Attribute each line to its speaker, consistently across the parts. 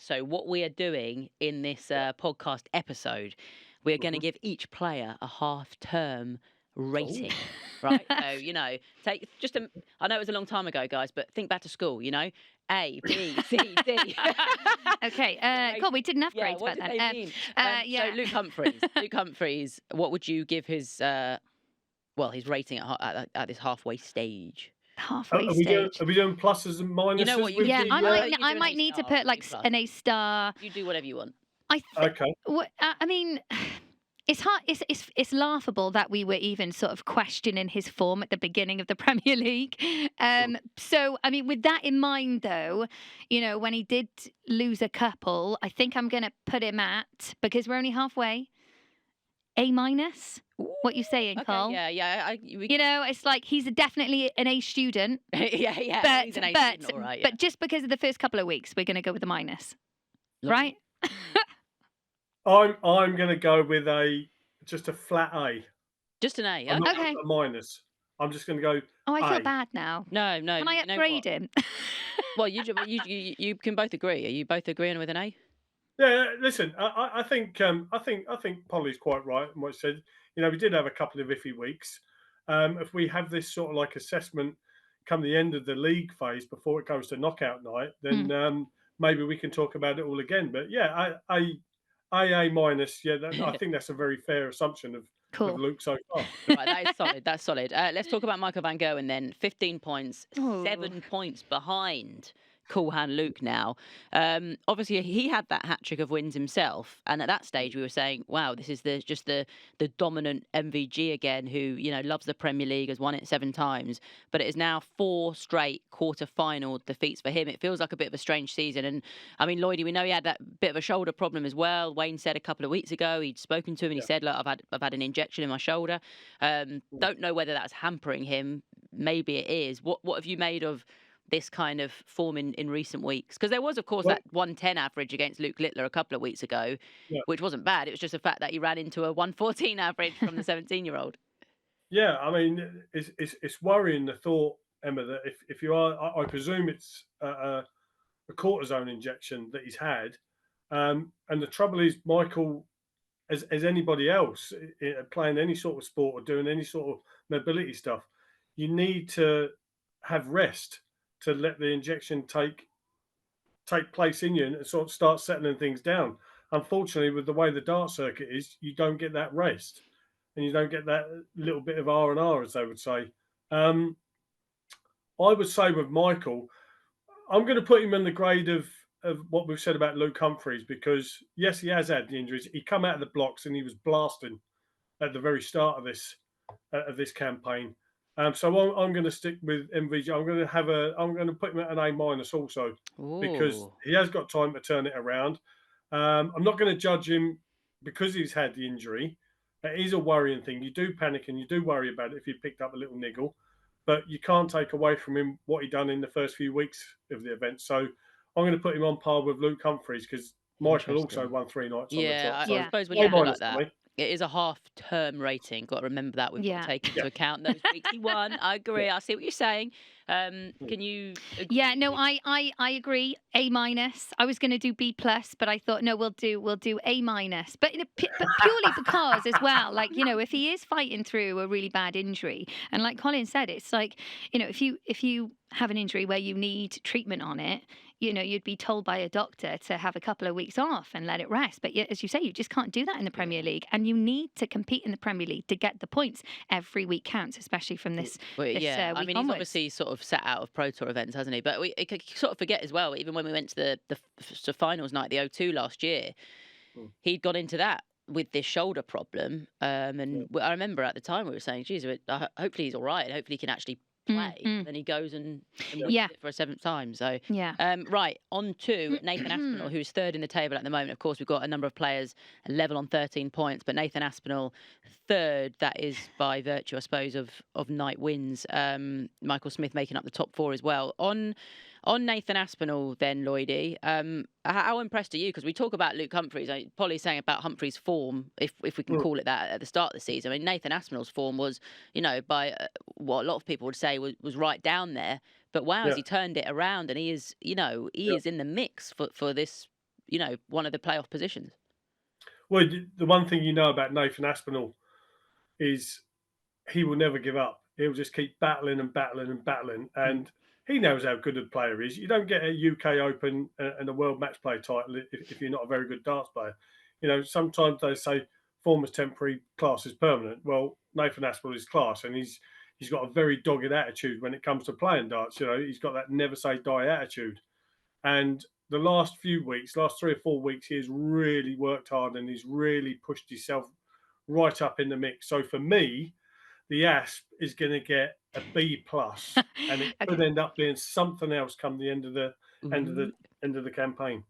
Speaker 1: So what we are doing in this podcast episode, we are going to
Speaker 2: Mhm.
Speaker 1: give each player a half-term
Speaker 2: Ooh.
Speaker 1: rating, right? So, take just a. I know it was a long time ago, guys, but think back to school. A, B, C, D.
Speaker 3: Okay.
Speaker 1: Right.
Speaker 3: God, we did enough
Speaker 1: Yeah,
Speaker 3: grades
Speaker 1: what
Speaker 3: back
Speaker 1: did
Speaker 3: then.
Speaker 1: they mean? So
Speaker 3: Yeah.
Speaker 1: Luke Humphreys. Luke Humphreys. What would you give his his rating at this halfway stage?
Speaker 3: Halfway
Speaker 2: Are we doing
Speaker 3: stage.
Speaker 2: pluses and
Speaker 1: You know
Speaker 2: minuses
Speaker 1: what? You
Speaker 2: with
Speaker 3: Yeah,
Speaker 1: do.
Speaker 2: the?
Speaker 3: I
Speaker 1: You
Speaker 3: might.
Speaker 1: you
Speaker 3: I
Speaker 1: do an A
Speaker 3: might need to
Speaker 1: star or
Speaker 3: put
Speaker 1: an A
Speaker 3: like
Speaker 1: plus.
Speaker 3: an A star.
Speaker 1: You do whatever you want.
Speaker 3: I think.
Speaker 2: Okay.
Speaker 3: What I mean, it's hard. It's laughable that we were even sort of questioning his form at the beginning of the Premier League. So I mean, with that in mind, though, when he did lose a couple, I think I'm going to put him at, because we're only halfway, A minus. What you saying,
Speaker 1: Okay,
Speaker 3: Carl?
Speaker 1: yeah.
Speaker 3: It's like he's definitely an A student,
Speaker 1: yeah.
Speaker 3: but
Speaker 1: He's an A
Speaker 3: but
Speaker 1: student, all right.
Speaker 3: but just because of the first couple of weeks, we're going to go with a minus,
Speaker 1: Yeah.
Speaker 3: right?
Speaker 2: I'm going to go with just a flat A.
Speaker 1: Just an A, yeah.
Speaker 2: I'm not
Speaker 3: Okay.
Speaker 2: going a minus. I'm just going to go.
Speaker 3: Oh, I feel
Speaker 2: A.
Speaker 3: bad now.
Speaker 1: No.
Speaker 3: Can I
Speaker 1: you know
Speaker 3: upgrade
Speaker 1: what?
Speaker 3: him?
Speaker 1: Well, you can both agree. Are you both agreeing with an A?
Speaker 2: Yeah, listen. I think Polly's quite right in what she said. We did have a couple of iffy weeks. If we have this sort of like assessment come the end of the league phase before it goes to knockout night, then maybe we can talk about it all again. But yeah, A minus. Yeah, I think that's a very fair assumption of
Speaker 3: Cool.
Speaker 2: Luke so far.
Speaker 1: Right, that is solid. That's solid. Let's talk about Michael van Gerwen then. 15 points,
Speaker 3: Ooh.
Speaker 1: 7 points behind Cool Hand Luke now. Obviously, he had that hat trick of wins himself, and at that stage, we were saying, "Wow, this is just the dominant MVG again, who loves the Premier League, has won it 7 times." But it is now 4 straight quarter-final defeats for him. It feels like a bit of a strange season. And I mean, Lloydie, we know he had that bit of a shoulder problem as well. Wayne said a couple of weeks ago he'd spoken to him and he said, "Look, I've had an injection in my shoulder." Don't know whether that's hampering him. Maybe it is. What have you made of this kind of form in recent weeks? Because there was, of course,
Speaker 2: Well,
Speaker 1: that 110 average against Luke Littler a couple of weeks ago,
Speaker 2: yeah.
Speaker 1: which wasn't bad. It was just the fact that he ran into a 114 average from the 17-year-old.
Speaker 2: Yeah, I mean, it's worrying the thought, Emma, that if you are, I presume it's a cortisone injection that he's had, and the trouble is, Michael, as anybody else playing any sort of sport or doing any sort of mobility stuff, you need to have rest to let the injection take place in you and sort of start settling things down. Unfortunately, with the way the dart circuit is, you don't get that rest, and you don't get that little bit of R&R, as they would say. I would say with Michael, I'm going to put him in the grade of what we've said about Luke Humphreys, because yes, he has had the injuries. He come out of the blocks and he was blasting at the very start of this campaign. So I'm going to stick with MVG. I'm going to put him at an A minus also, because
Speaker 1: Ooh.
Speaker 2: he has got time to turn it around. I'm not going to judge him because he's had the injury. It is a worrying thing. You do panic and you do worry about it if you picked up a little niggle, but you can't take away from him what he done in the first few weeks of the event. So I'm going to put him on par with Luke Humphreys, because Michael also
Speaker 1: Interesting.
Speaker 2: won 3 nights on the
Speaker 1: Yeah,
Speaker 2: trot.
Speaker 1: I
Speaker 2: So
Speaker 1: suppose when
Speaker 2: A
Speaker 1: you put it like
Speaker 2: minus for me.
Speaker 1: that, it is a half-term rating. Got to remember that. We've got to
Speaker 3: Yeah.
Speaker 1: take into account those weeks he won. I agree. I see what you're saying. Can you agree?
Speaker 3: Yeah, no, I agree. A minus. I was going to do B plus, but I thought no, we'll do A minus. But but purely because as well, like if he is fighting through a really bad injury, and like Colin said, it's like if you have an injury where you need treatment on it, you'd be told by a doctor to have a couple of weeks off and let it rest. But yet, as you say, you just can't do that in the Premier League, and you need to compete in the Premier League to get the points. Every week counts, especially from this.
Speaker 1: Well,
Speaker 3: this,
Speaker 1: yeah, I
Speaker 3: week
Speaker 1: mean, he's
Speaker 3: onwards.
Speaker 1: obviously sort of sat out of Pro Tour events, hasn't he? But we sort of forget as well, even when we went to the finals night, the O2 last year, he'd got into that with this shoulder problem. And I remember at the time we were saying, geez, hopefully he's all right, and hopefully he can actually play. Then he goes and wins it for a 7th time. So, right, on to Nathan Aspinall, who's 3rd in the table at the moment. Of course, we've got a number of players level on 13 points, but Nathan Aspinall 3rd. That is by virtue, I suppose, of night wins. Michael Smith making up the top 4 as well. On Nathan Aspinall, then, Lloydie, how impressed are you? Because we talk about Luke Humphreys. Polly's saying about Humphreys' form, if we can call it that, at the start of the season. I mean, Nathan Aspinall's form was, by what a lot of people would say was right down there. But wow, has he turned it around, and he is, he is in the mix for this one of the playoff positions.
Speaker 2: Well, the one thing you know about Nathan Aspinall is he will never give up. He'll just keep battling and battling and battling. And he knows how good a player he is. You don't get a UK Open and a World Match Play title if you're not a very good darts player. Sometimes they say form is temporary, class is permanent. Well, Nathan Aspinall is class, and he's got a very dogged attitude when it comes to playing darts. He's got that never say die attitude. And the last few weeks, last 3 or 4 weeks, he has really worked hard and he's really pushed himself right up in the mix. So for me, the Asp is going to get a B plus, and it could end up being something else come the end of the campaign.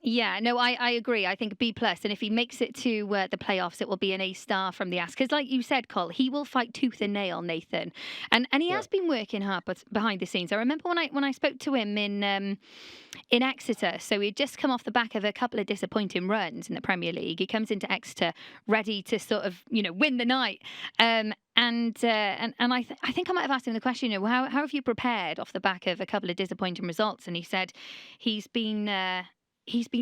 Speaker 3: Yeah, no, I agree. I think B plus, and if he makes it to the playoffs, it will be an A star from the Asp. Because, like you said, Cole, he will fight tooth and nail, Nathan, and he has been working hard, but behind the scenes. I remember when I spoke to him in Exeter. So he'd just come off the back of a couple of disappointing runs in the Premier League. He comes into Exeter ready to sort of win the night. And I think I might have asked him the question, how have you prepared off the back of a couple of disappointing results? And he said he's been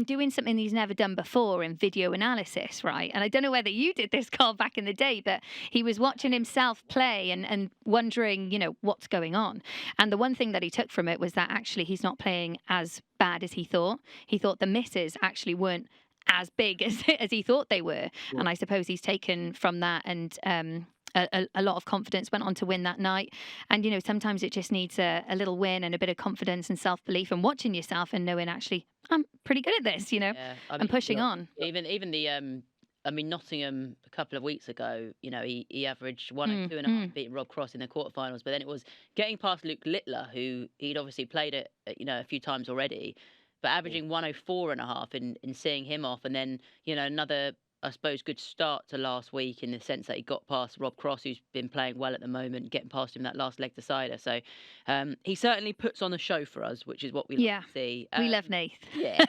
Speaker 3: doing something he's never done before in video analysis, right? And I don't know whether you did this, Carl, back in the day, but he was watching himself play and wondering, what's going on. And the one thing that he took from it was that actually he's not playing as bad as he thought. He thought the misses actually weren't as big as he thought they were. Yeah. And I suppose he's taken from that and a lot of confidence, went on to win that night. And, sometimes it just needs a little win and a bit of confidence and self-belief and watching yourself and knowing actually I'm pretty good at this, and pushing on.
Speaker 1: Even the Nottingham a couple of weeks ago, he averaged 102.5 beating Rob Cross in the quarterfinals, but then it was getting past Luke Littler, who he'd obviously played it, a few times already, but averaging 104.5 and seeing him off, and then another, I suppose, good start to last week in the sense that he got past Rob Cross, who's been playing well at the moment, getting past him that last leg decider. So he certainly puts on a show for us, which is what we like to see.
Speaker 3: We love Nath.
Speaker 1: Yeah.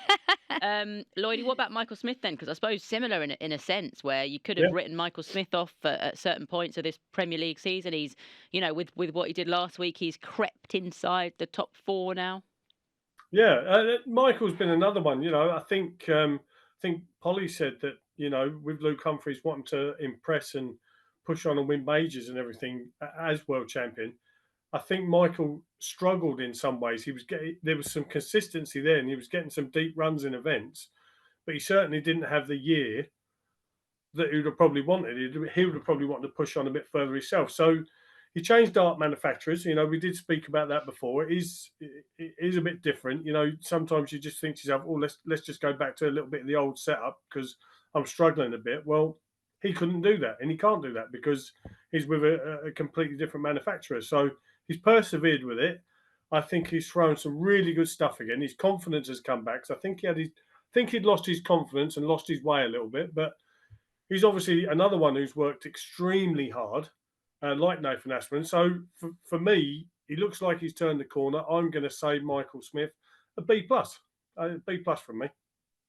Speaker 1: Lloydie, what about Michael Smith then? Because I suppose similar in a sense where you could have written Michael Smith off at certain points of this Premier League season. He's, with what he did last week, he's crept inside the top 4 now.
Speaker 2: Yeah, Michael's been another one. I think Polly said that, with Luke Humphries wanting to impress and push on and win majors and everything as world champion, I think Michael struggled in some ways. There was some consistency there, and he was getting some deep runs in events, but he certainly didn't have the year that he would have probably wanted. He would have probably wanted to push on a bit further himself. So he changed dart manufacturers. We did speak about that before. It is a bit different. Sometimes you just think to yourself, oh, let's just go back to a little bit of the old setup because I'm struggling a bit. Well, he couldn't do that, and he can't do that because he's with a completely different manufacturer. So he's persevered with it. I think he's thrown some really good stuff again. His confidence has come back. So I think he'd lost his confidence and lost his way a little bit. But he's obviously another one who's worked extremely hard, like Nathan Aspinall. So for me, he looks like he's turned the corner. I'm going to say Michael Smith, a B plus. B plus from me.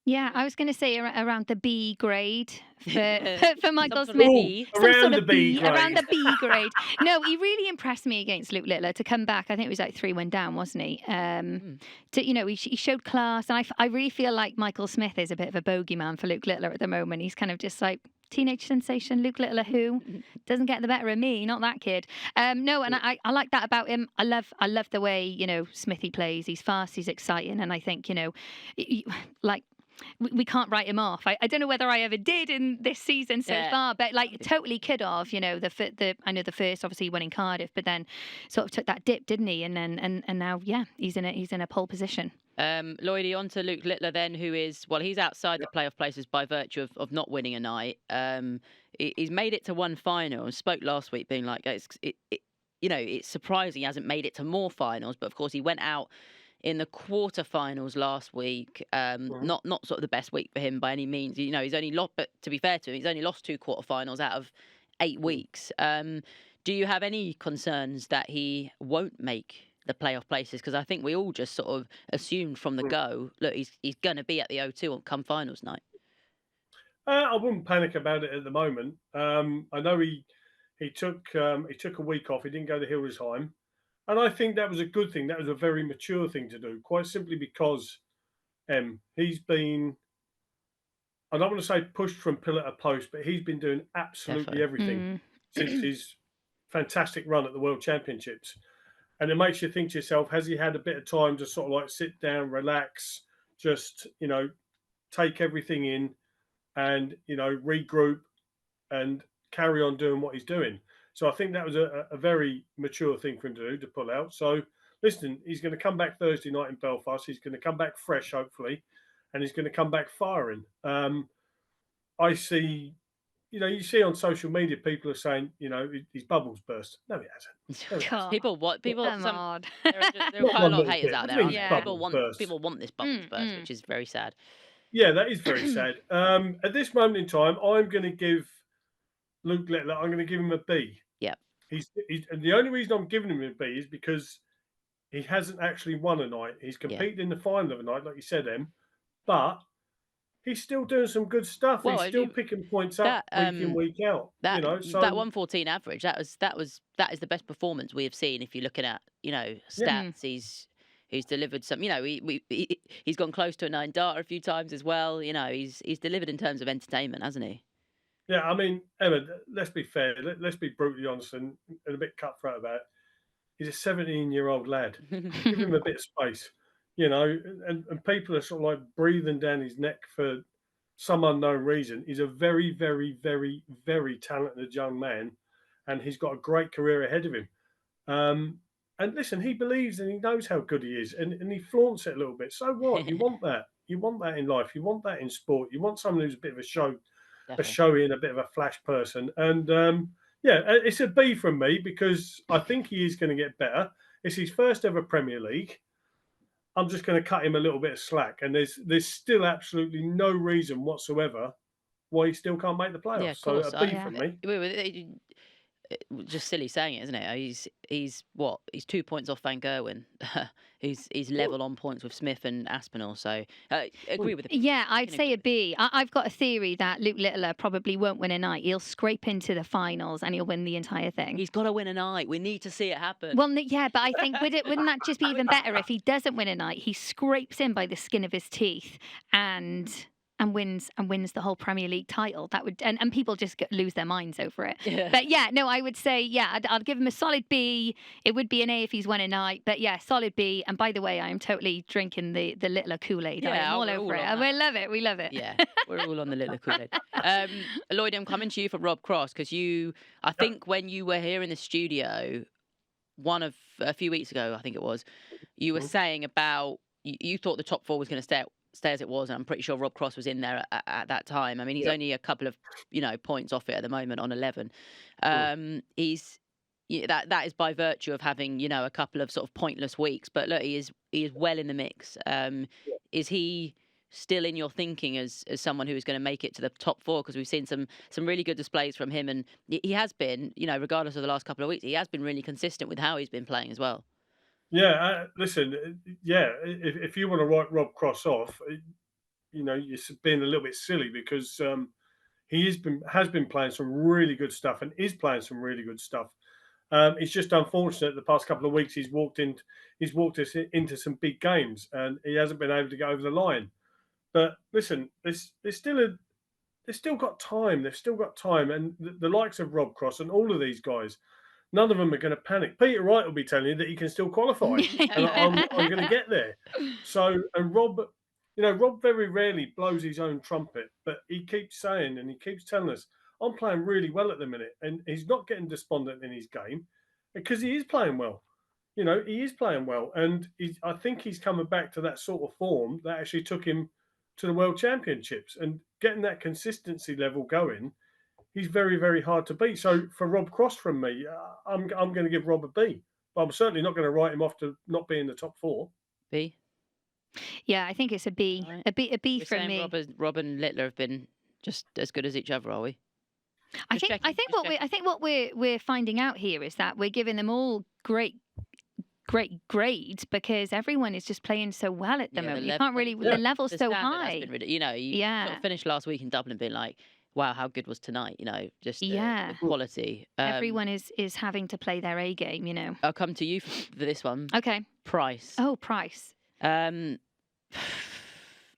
Speaker 3: Yeah, I was going to say around the B grade for Michael Smith.
Speaker 2: Around the B grade.
Speaker 3: Around the B grade. No, he really impressed me against Luke Littler to come back. I think it was like 3-1 down, wasn't he? He showed class. And I really feel like Michael Smith is a bit of a bogeyman for Luke Littler at the moment. He's kind of just like teenage sensation Luke Littler, who doesn't get the better of me, not that kid. No, and I like that about him. I love the way Smithy plays. He's fast, he's exciting, and I think we can't write him off. I don't know whether I ever did in this season so far, but totally could have. I know the first obviously he won in Cardiff, but then sort of took that dip, didn't he? And now he's in a pole position.
Speaker 1: Lloydie, on to Luke Littler then, who is, he's outside the playoff places by virtue of not winning a night. He's made it to one final and spoke last week being like, it's surprising he hasn't made it to more finals, but of course he went out in the quarterfinals last week. Not sort of the best week for him by any means. He's only lost, but to be fair to him, he's only lost 2 quarterfinals out of 8 weeks. Do you have any concerns that he won't make the playoff places? Because I think we all just sort of assumed from the go, look, he's going to be at the O2 on come finals night.
Speaker 2: I wouldn't panic about it at the moment. I know he took a week off. He didn't go to Hildesheim. And I think that was a good thing. That was a very mature thing to do, quite simply because He's been, I don't want to say pushed from pillar to post, but he's been doing absolutely
Speaker 1: Definitely.
Speaker 2: everything since his fantastic run at the World Championships. And it makes you think to yourself, has he had a bit of time to sort of like sit down, relax, just, take everything in and, regroup and carry on doing what he's doing. So I think that was a very mature thing for him to do, to pull out. So listen, he's going to come back Thursday night in Belfast. He's going to come back fresh, hopefully, and he's going to come back firing. I see, you see on social media people are saying, his bubbles burst. No, it hasn't.
Speaker 3: God.
Speaker 1: People
Speaker 3: Come
Speaker 1: some
Speaker 3: on.
Speaker 1: there are
Speaker 2: Not
Speaker 1: quite a
Speaker 2: one
Speaker 1: lot of
Speaker 2: little
Speaker 1: haters
Speaker 2: bit.
Speaker 1: out
Speaker 2: What do
Speaker 1: there.
Speaker 2: you mean
Speaker 1: Aren't
Speaker 3: Yeah.
Speaker 1: there? People want this bubble to burst, which is very sad.
Speaker 2: Yeah, that is very sad. At this moment in time, I'm going to give Luke Littler, I'm going to give him a B.
Speaker 1: Yeah.
Speaker 2: He's and the only reason I'm giving him a B is because he hasn't actually won a night. He's competed in the final of a night, like you said, but he's still doing some good stuff.
Speaker 1: Well,
Speaker 2: He's still picking points up week in, week out.
Speaker 1: That
Speaker 2: So
Speaker 1: that 114 average, that is the best performance we have seen. If you're looking at stats, he's delivered some. He's gone close to a 9 darter a few times as well. He's delivered in terms of entertainment, hasn't he?
Speaker 2: Yeah, I mean, Emma, let's be fair. Let's be brutally honest and a bit cutthroat about it. He's a 17-year-old lad. Give him a bit of space, and people are sort of like breathing down his neck for some unknown reason. He's a very, very, very, very talented young man, and he's got a great career ahead of him. And listen, he believes and he knows how good he is, and he flaunts it a little bit. So what? You want that. You want that in life. You want that in sport. You want someone who's a bit of a showy and a bit of a flash person. And it's a B from me because I think he is going to get better. It's his first ever Premier League. I'm just going to cut him a little bit of slack, and there's still absolutely no reason whatsoever why he still can't make the playoffs.
Speaker 1: Yeah, of course.
Speaker 2: So a B from me.
Speaker 1: Just silly saying it, isn't it? He's 2 points off Van Gerwen. he's level on points with Smith and Aspinall. So agree with the.
Speaker 3: Yeah, I'd say a B. I've got a theory that Luke Littler probably won't win a night. He'll scrape into the finals and he'll win the entire thing.
Speaker 1: He's got to win a night. We need to see it happen.
Speaker 3: Well, yeah, but I think wouldn't that just be even better if he doesn't win a night? He scrapes in by the skin of his teeth and wins the whole Premier League title. That would and people just lose their minds over it.
Speaker 1: Yeah.
Speaker 3: But yeah, no, I would say I'd give him a solid B. It would be an A if he's won a night, but yeah, solid B. And by the way, I am totally drinking the Littler Kool-Aid.
Speaker 1: Yeah,
Speaker 3: I am all over it. And we love it. We love it.
Speaker 1: Yeah, we're all on the Littler Kool-Aid. Lloyd, I'm coming to you for Rob Cross because I think when you were here in the studio, a few weeks ago, I think it was, you were saying about you thought the top four was going to stay as it was, and I'm pretty sure Rob Cross was in there at that time. I mean, he's only a couple of points off it at the moment on 11. He's that is by virtue of having a couple of sort of pointless weeks. But look, he is well in the mix. Is he still in your thinking as someone who is going to make it to the top four? Because we've seen some really good displays from him, and he has been, regardless of the last couple of weeks, he has been really consistent with how he's been playing as well.
Speaker 2: Yeah, listen, if you want to write Rob Cross off, you're being a little bit silly because he has been playing some really good stuff and is playing some really good stuff. It's just unfortunate the past couple of weeks he's walked us into some big games and he hasn't been able to get over the line. But listen, they've still got time. They've still got time, and the likes of Rob Cross and all of these guys. None of them are going to panic. Peter Wright will be telling you that he can still qualify, and I'm going to get there. So, and Rob very rarely blows his own trumpet, but he keeps saying and he keeps telling us, I'm playing really well at the minute, and he's not getting despondent in his game because he is playing well. He is playing well, and I think he's coming back to that sort of form that actually took him to the World Championships, and getting that consistency level going. He's very, very hard to beat. So for Rob Cross from me, I'm going to give Rob a B. But I'm certainly not going to write him off to not be in the top four.
Speaker 1: B.
Speaker 3: Yeah, I think it's a B. Right. A B from me.
Speaker 1: Rob and Littler have been just as good as each other, are we?
Speaker 3: I think what we're finding out here is that we're giving them all great grades because everyone is just playing so well at the moment. You can't really the level's so high.
Speaker 1: You sort of finished last week in Dublin being like, wow, how good was tonight? Just the quality.
Speaker 3: Everyone is having to play their A game.
Speaker 1: I'll come to you for this one.
Speaker 3: Okay.
Speaker 1: Price.
Speaker 3: Oh, Price.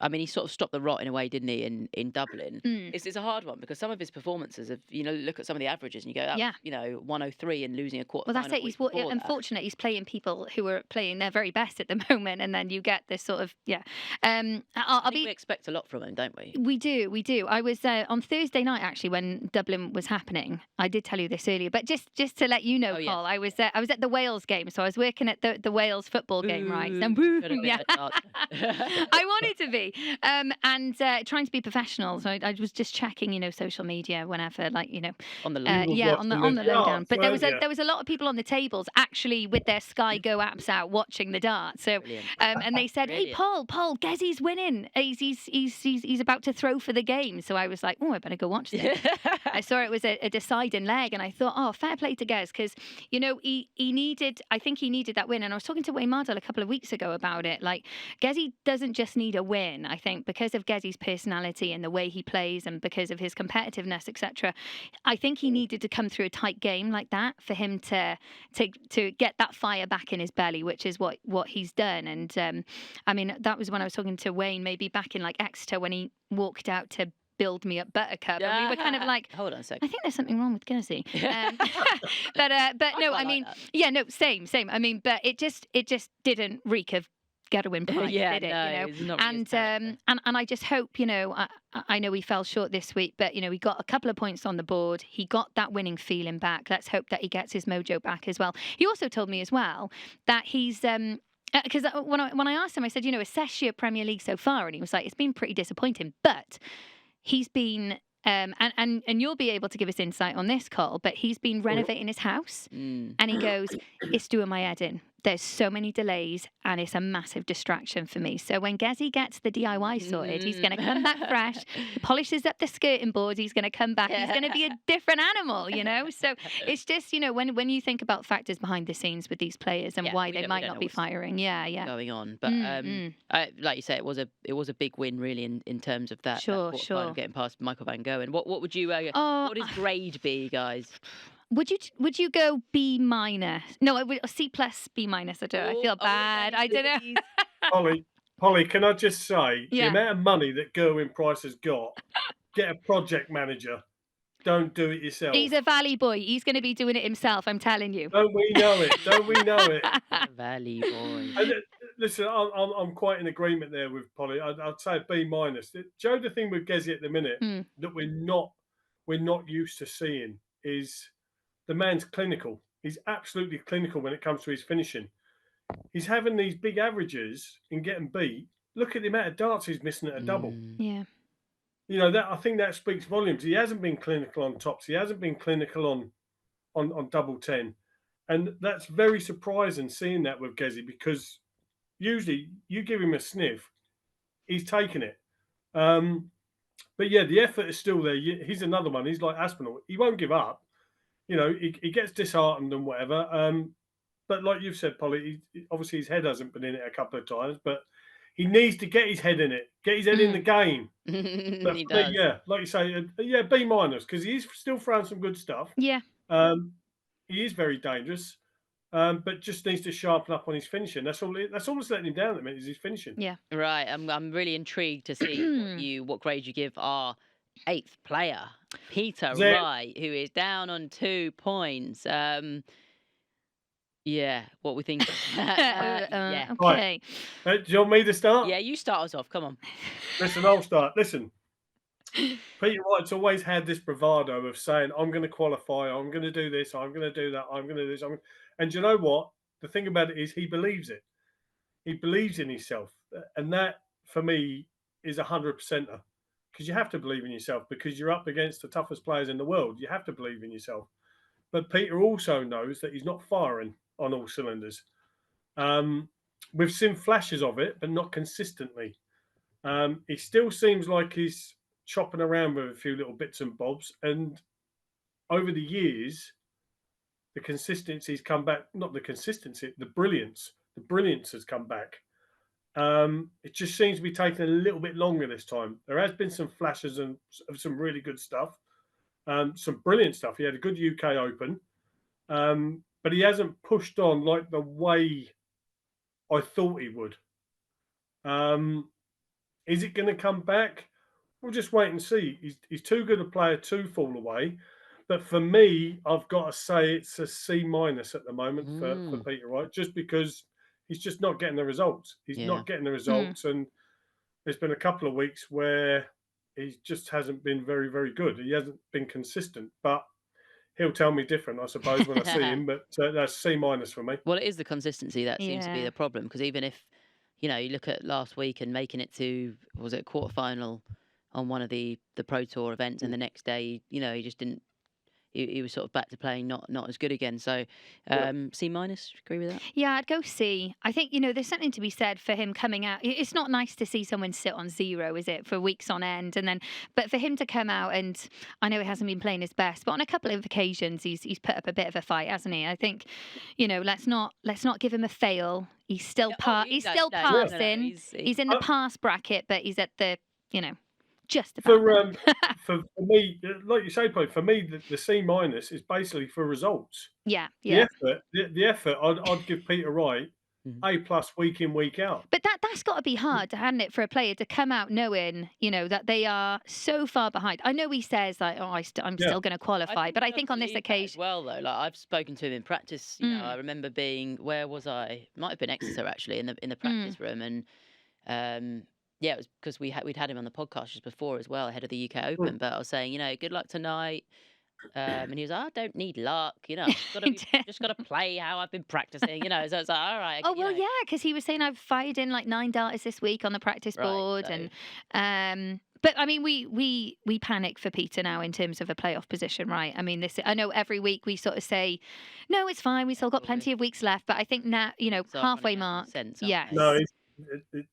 Speaker 1: I mean, he sort of stopped the rot in a way, didn't he, in Dublin?
Speaker 3: Mm.
Speaker 1: It's a hard one because some of his performances have, look at some of the averages and you go, that,
Speaker 3: Yeah.
Speaker 1: 103 and losing a quarter
Speaker 3: Well, that's
Speaker 1: final
Speaker 3: it.
Speaker 1: week before that.
Speaker 3: Unfortunate. He's playing people who are playing their very best at the moment, and then you get this sort of
Speaker 1: We expect a lot from him, don't we?
Speaker 3: We do. I was on Thursday night actually when Dublin was happening. I did tell you this earlier, but just to let you know, Paul, I was at the Wales game, so I was working at the Wales football game, right? And yeah, I wanted to be, and trying to be professional. So I was just checking, social media whenever,
Speaker 1: on the
Speaker 3: on the lowdown. But there was a lot of people on the tables actually with their Sky Go apps out watching the darts. So and they said, "Hey, Paul, Gezzy's winning. He's about to throw for the game." So I was like, "Oh, I better go watch this." I saw it was a deciding leg, and I thought, "Oh, fair play to Gez," because I think he needed that win. And I was talking to Wayne Mardell a couple of weeks ago about it. Like, Gezzy doesn't just need a win. I think because of Gezzy's personality and the way he plays, and because of his competitiveness, etc. I think he needed to come through a tight game like that for him to get that fire back in his belly, which is what he's done. And I mean, that was when I was talking to Wayne, maybe back in Exeter when he walked out to build me up Buttercup, and we were kind of like,
Speaker 1: hold on a second,
Speaker 3: I think there's something wrong with Gezzy. But no, I mean, same. I mean, but it just didn't reek of get a win prize, did it?
Speaker 1: It's not really
Speaker 3: and I just hope, I know he fell short this week, but he got a couple of points on the board. He got that winning feeling back. Let's hope that he gets his mojo back as well. He also told me as well that he's because when I asked him, I said, assess your Premier League so far, and he was like, it's been pretty disappointing, but he's been and you'll be able to give us insight on this, Cole, but he's been renovating his house, and he goes, it's doing my head in. There's so many delays, and it's a massive distraction for me. So when Gezzy gets the DIY sorted, he's going to come back fresh. He polishes up the skirting board. He's going to come back. He's going to be a different animal, So it's just, when you think about factors behind the scenes with these players and why they might not be firing.
Speaker 1: Going on, but like you say, it was a big win really in terms of that.
Speaker 3: Sure.
Speaker 1: Kind of getting past Michael van Gogh. And what would you? What does grade be, guys?
Speaker 3: Would you go B-? No, I would C+, B-. I feel bad. I don't know.
Speaker 2: Polly, can I just say the amount of money that Gerwin Price has got? Get a project manager. Don't do it yourself.
Speaker 3: He's a Valley boy. He's going to be doing it himself. I'm telling you.
Speaker 2: Don't we know it?
Speaker 1: Valley boy.
Speaker 2: And, listen, I'm quite in agreement there with Polly. I'd say B-. Joe, the thing with Gezzy at the minute that we're not used to seeing is the man's clinical. He's absolutely clinical when it comes to his finishing. He's having these big averages and getting beat. Look at the amount of darts he's missing at a double.
Speaker 3: Yeah.
Speaker 2: That I think that speaks volumes. He hasn't been clinical on tops. He hasn't been clinical on double 10. And that's very surprising seeing that with Gezzy, because usually you give him a sniff, he's taking it. But yeah, the effort is still there. He's another one. He's like Aspinall. He won't give up. He gets disheartened and whatever. But like you've said, Polly, obviously his head hasn't been in it a couple of times, but he needs to get his head in it, get his head in the game. But
Speaker 1: he does.
Speaker 2: Like you say, B-, because he's still throwing some good stuff.
Speaker 3: Yeah.
Speaker 2: He is very dangerous, but just needs to sharpen up on his finishing. That's all that's letting him down at the minute is his finishing.
Speaker 3: Yeah.
Speaker 1: Right. I'm really intrigued to see what grade you give our 8th player, Peter Wright, who is down on 2 points. What we think.
Speaker 3: Okay.
Speaker 2: Right. Do you want me to start?
Speaker 1: Yeah, you start us off. Come on.
Speaker 2: Listen, I'll start. Listen, Peter Wright's always had this bravado of saying, I'm going to qualify, I'm going to do this, I'm going to do that, I'm going to do this. And you know what? The thing about it is he believes it. He believes in himself. And that, for me, is 100%er. Because you have to believe in yourself, because you're up against the toughest players in the world. You have to believe in yourself. But Peter also knows that he's not firing on all cylinders. We've seen flashes of it, but not consistently. He still seems like he's chopping around with a few little bits and bobs. And over the years, the consistency's come back. Not the consistency, the brilliance. The brilliance has come back. It just seems to be taking a little bit longer this time. There has been some flashes of some really good stuff. Some brilliant stuff. He had a good UK Open. But he hasn't pushed on like the way I thought he would. Is it going to come back? We'll just wait and see. He's too good a player to fall away. But for me, I've got to say it's a C- at the moment for Peter Wright, just because he's just not getting the results. He's not getting the results. And there's been a couple of weeks where he just hasn't been very, very good. He hasn't been consistent. But he'll tell me different, I suppose, when I see him. But that's C- for me.
Speaker 1: Well, it is the consistency that seems to be
Speaker 3: Yeah.
Speaker 1: the problem, because even if, you look at last week and making it to, was it quarterfinal on one of the Pro Tour events, and the next day, he just didn't. He was sort of back to playing not as good again. So C-, agree with that?
Speaker 3: Yeah, I'd go C. I think, there's something to be said for him coming out. It's not nice to see someone sit on 0, is it, for weeks on end? But for him to come out, and I know he hasn't been playing his best, but on a couple of occasions he's put up a bit of a fight, hasn't he? I think, let's not give him a fail. He's still passing. He's in the pass bracket, but he's at the, just about.
Speaker 2: For me, like you say, Pope, for me, the C- is basically for results.
Speaker 3: Yeah.
Speaker 2: The effort, I'd give Peter Wright A+ week in, week out.
Speaker 3: But that's got to be hard, hasn't it, for a player to come out knowing, that they are so far behind. I know he says like, I'm still going to qualify, but I think on this occasion,
Speaker 1: well, though, like I've spoken to him in practice. I remember being, where was I? Might have been Exeter actually, in the practice room, and yeah, it was because we'd had him on the podcast just before as well, ahead of the UK Open. But I was saying, good luck tonight. And he was like, I don't need luck, just got to play how I've been practicing, So it's like, all right.
Speaker 3: Oh, well, yeah, because he was saying I've fired in like 9 darters this week on the practice board.
Speaker 1: So.
Speaker 3: And but I mean, we panic for Peter now in terms of a playoff position, right? I mean, I know every week we sort of say, no, it's fine, we've still got plenty of weeks left. But I think now, halfway mark. Yes.
Speaker 2: No,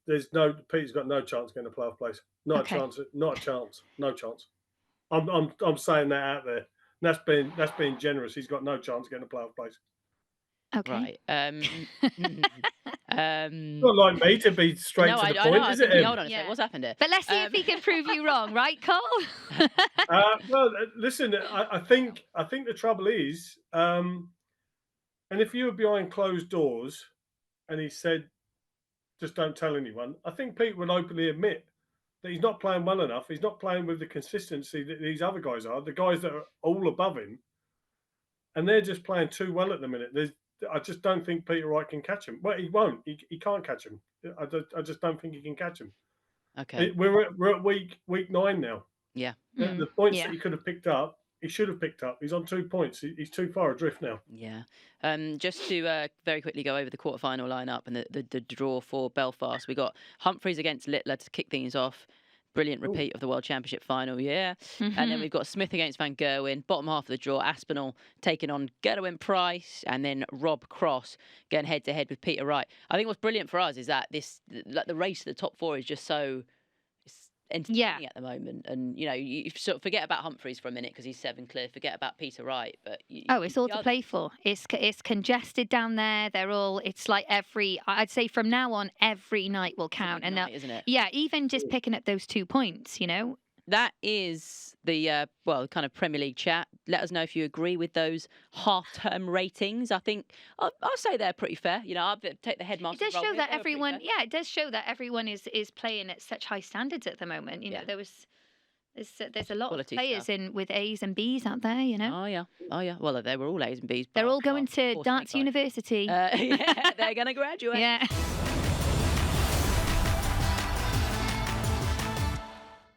Speaker 2: there's Peter's got no chance getting a playoff place. Not a chance. Not a chance. No chance. I'm saying that out there. That's being generous. He's got no chance getting a playoff place.
Speaker 3: Okay.
Speaker 1: Right.
Speaker 2: Not like me to be straight to the point, is it?
Speaker 1: Hold on a second. What's happened here?
Speaker 3: But let's see if he can prove you wrong, right, Cole?
Speaker 2: Well, listen. I think the trouble is, and if you were behind closed doors, and he said, just don't tell anyone, I think Pete would openly admit that he's not playing well enough. He's not playing with the consistency that these other guys are, the guys that are all above him, and they're just playing too well at the minute. I just don't think Peter Wright can catch him. Well, he won't. He can't catch him. I just don't think he can catch him.
Speaker 1: Okay.
Speaker 2: We're at week 9 now.
Speaker 1: Yeah.
Speaker 2: The points that he could have picked up, he should have picked up. He's on 2 points. He's too far adrift now.
Speaker 1: Yeah. Just to very quickly go over the quarterfinal lineup and the draw for Belfast. We got Humphreys against Littler to kick things off. Brilliant repeat of the World Championship final, yeah. And then we've got Smith against Van Gerwen. Bottom half of the draw, Aspinall taking on Gerwin Price, and then Rob Cross going head to head with Peter Wright. I think what's brilliant for us is that the race to the top 4 is just so entertaining at the moment. And you sort of forget about Humphreys for a minute because he's 7 clear. Forget about Peter Wright, but
Speaker 3: it's all to play for. It's congested down there. It's like I'd say from now on every night will count, and
Speaker 1: night, isn't it?
Speaker 3: Yeah, even just picking up those 2 points,
Speaker 1: That is the kind of Premier League chat. Let us know if you agree with those half-term ratings. I think I'll say they're pretty fair. I'll take the headmaster.
Speaker 3: It does show that everyone. Yeah, it does show that everyone is playing at such high standards at the moment. There's a lot
Speaker 1: quality
Speaker 3: of players
Speaker 1: stuff.
Speaker 3: with A's and B's out there.
Speaker 1: Oh yeah. Well, they were all A's and B's.
Speaker 3: They're all going to Darts University.
Speaker 1: Yeah, they're going to graduate.
Speaker 3: Yeah.